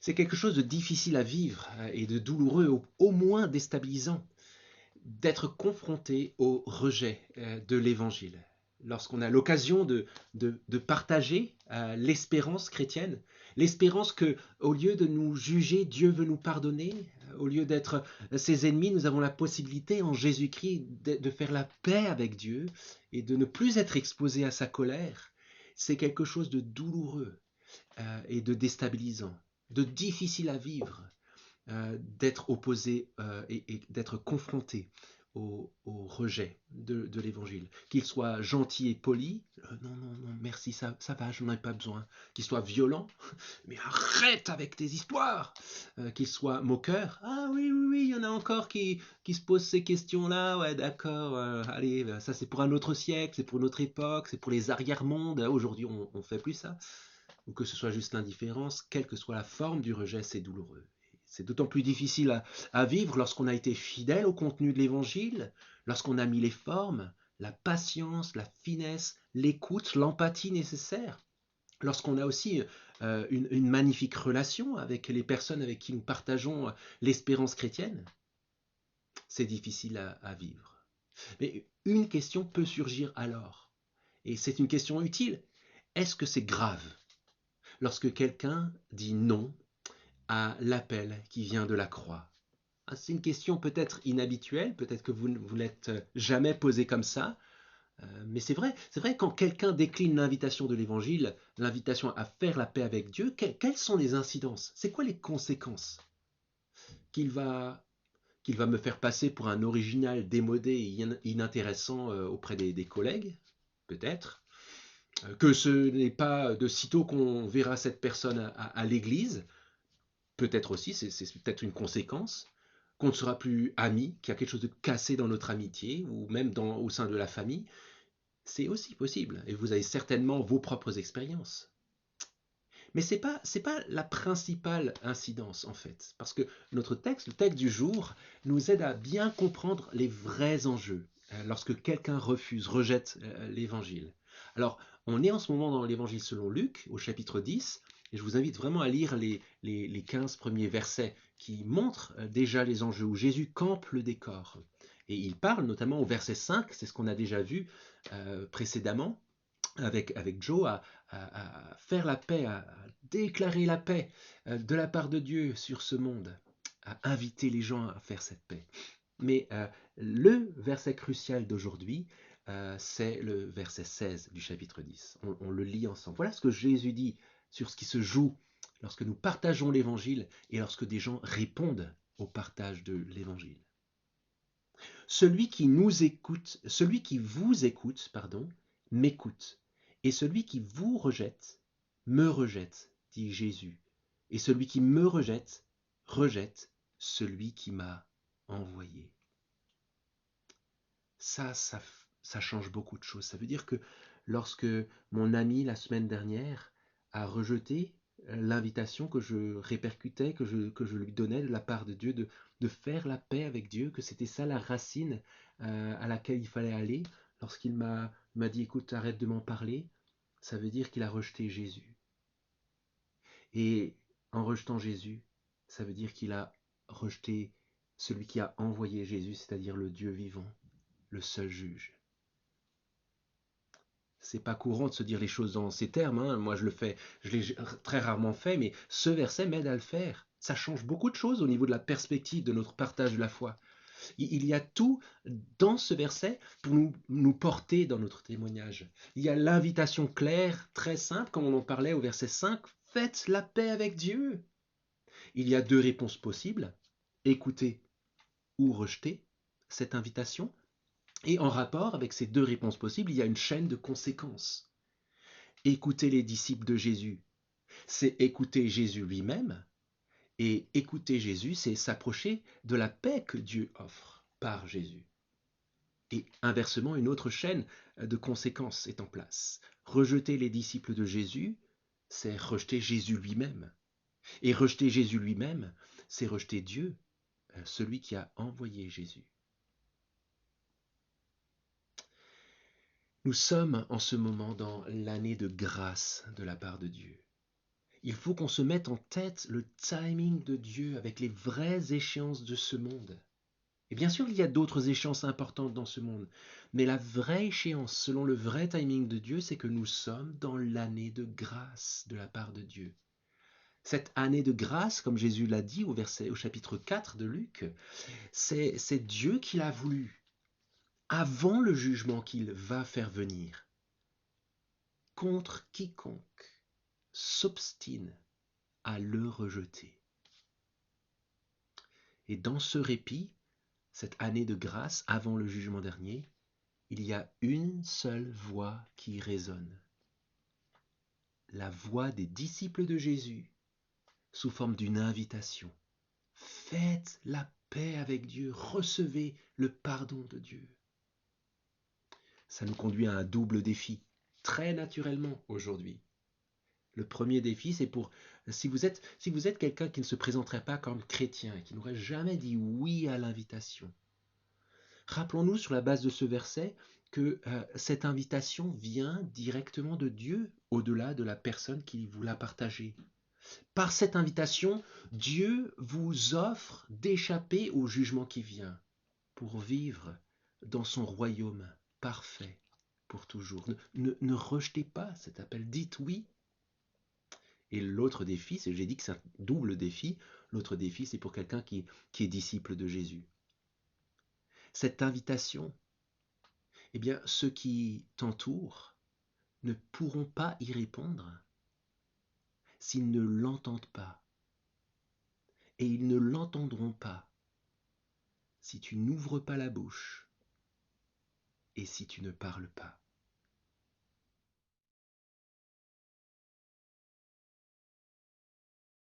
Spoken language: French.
C'est quelque chose de difficile à vivre et de douloureux, au moins déstabilisant, d'être confronté au rejet de l'Évangile. Lorsqu'on a l'occasion de partager l'espérance chrétienne, l'espérance que, au lieu de nous juger, Dieu veut nous pardonner, au lieu d'être ses ennemis, nous avons la possibilité en Jésus-Christ de faire la paix avec Dieu et de ne plus être exposé à sa colère. C'est quelque chose de douloureux et de déstabilisant, de difficile à vivre, d'être opposé et d'être confronté au rejet de l'Évangile. Qu'il soit gentil et poli, non, non, non, merci, ça va, je n'en ai pas besoin. Qu'il soit violent, mais arrête avec tes histoires. Qu'il soit moqueur, ah oui, oui, oui, il y en a encore qui se posent ces questions-là, ouais, d'accord, allez, ça c'est pour un autre siècle, c'est pour une autre époque, c'est pour les arrière-mondes, aujourd'hui on ne fait plus ça. Ou que ce soit juste l'indifférence, quelle que soit la forme du rejet, c'est douloureux. C'est d'autant plus difficile à vivre lorsqu'on a été fidèle au contenu de l'Évangile, lorsqu'on a mis les formes, la patience, la finesse, l'écoute, l'empathie nécessaire, lorsqu'on a aussi une magnifique relation avec les personnes avec qui nous partageons l'espérance chrétienne. C'est difficile à vivre. Mais une question peut surgir alors, et c'est une question utile. Est-ce que c'est grave lorsque quelqu'un dit non à l'appel qui vient de la croix? C'est une question peut-être inhabituelle, peut-être que vous ne vous l'êtes jamais posée comme ça, mais c'est vrai quand quelqu'un décline l'invitation de l'Évangile, l'invitation à faire la paix avec Dieu, quelles sont les incidences? C'est quoi les conséquences? Qu'il va, qu'il va me faire passer pour un original démodé et inintéressant auprès des collègues? Peut-être. Que ce n'est pas de sitôt qu'on verra cette personne à l'église? Peut-être aussi, c'est peut-être une conséquence, qu'on ne sera plus amis, qu'il y a quelque chose de cassé dans notre amitié, ou même au sein de la famille. C'est aussi possible, et vous avez certainement vos propres expériences. Mais c'est pas la principale incidence, en fait, parce que notre texte, le texte du jour, nous aide à bien comprendre les vrais enjeux lorsque quelqu'un refuse, rejette l'évangile. Alors, on est en ce moment dans l'évangile selon Luc, au chapitre 10, et je vous invite vraiment à lire les 15 premiers versets qui montrent déjà les enjeux, où Jésus campe le décor. Et il parle notamment au verset 5, c'est ce qu'on a déjà vu précédemment, avec Joe, à faire la paix, à déclarer la paix de la part de Dieu sur ce monde, à inviter les gens à faire cette paix. Mais le verset crucial d'aujourd'hui, c'est le verset 16 du chapitre 10. On le lit ensemble. Voilà ce que Jésus dit sur ce qui se joue lorsque nous partageons l'évangile et lorsque des gens répondent au partage de l'évangile. Celui qui nous écoute, celui qui vous écoute, pardon, m'écoute. Et celui qui vous rejette, me rejette, dit Jésus. Et celui qui me rejette, rejette celui qui m'a envoyé. Ça change beaucoup de choses. Ça veut dire que lorsque mon ami, la semaine dernière, a rejeté l'invitation que je répercutais, que je lui donnais de la part de Dieu, de faire la paix avec Dieu, que c'était ça la racine à laquelle il fallait aller, lorsqu'il m'a dit, écoute, arrête de m'en parler, ça veut dire qu'il a rejeté Jésus. Et en rejetant Jésus, ça veut dire qu'il a rejeté celui qui a envoyé Jésus, c'est-à-dire le Dieu vivant, le seul juge. C'est pas courant de se dire les choses dans ces termes, hein. Moi je l'ai très rarement fait, mais ce verset m'aide à le faire. Ça change beaucoup de choses au niveau de la perspective de notre partage de la foi. Il y a tout dans ce verset pour nous porter dans notre témoignage. Il y a l'invitation claire, très simple, comme on en parlait au verset 5, faites la paix avec Dieu. Il y a deux réponses possibles, écouter ou rejeter cette invitation. Et en rapport avec ces deux réponses possibles, il y a une chaîne de conséquences. Écouter les disciples de Jésus, c'est écouter Jésus lui-même. Et écouter Jésus, c'est s'approcher de la paix que Dieu offre par Jésus. Et inversement, une autre chaîne de conséquences est en place. Rejeter les disciples de Jésus, c'est rejeter Jésus lui-même. Et rejeter Jésus lui-même, c'est rejeter Dieu, celui qui a envoyé Jésus. Nous sommes en ce moment dans l'année de grâce de la part de Dieu. Il faut qu'on se mette en tête le timing de Dieu avec les vraies échéances de ce monde. Et bien sûr, il y a d'autres échéances importantes dans ce monde, mais la vraie échéance, selon le vrai timing de Dieu, c'est que nous sommes dans l'année de grâce de la part de Dieu. Cette année de grâce, comme Jésus l'a dit au chapitre 4 de Luc, c'est Dieu qui l'a voulu, avant le jugement qu'il va faire venir, contre quiconque s'obstine à le rejeter. Et dans ce répit, cette année de grâce avant le jugement dernier, il y a une seule voix qui résonne. La voix des disciples de Jésus sous forme d'une invitation. Faites la paix avec Dieu, recevez le pardon de Dieu. Ça nous conduit à un double défi, très naturellement aujourd'hui. Le premier défi, c'est pour, si vous êtes quelqu'un qui ne se présenterait pas comme chrétien, qui n'aurait jamais dit oui à l'invitation, rappelons-nous sur la base de ce verset que cette invitation vient directement de Dieu, au-delà de la personne qui vous l'a partagée. Par cette invitation, Dieu vous offre d'échapper au jugement qui vient pour vivre dans son royaume parfait pour toujours. Ne rejetez pas cet appel, dites oui. Et l'autre défi, j'ai dit que c'est un double défi, l'autre défi c'est pour quelqu'un qui est disciple de Jésus. Cette invitation, eh bien ceux qui t'entourent ne pourront pas y répondre s'ils ne l'entendent pas. Et ils ne l'entendront pas si tu n'ouvres pas la bouche et si tu ne parles pas.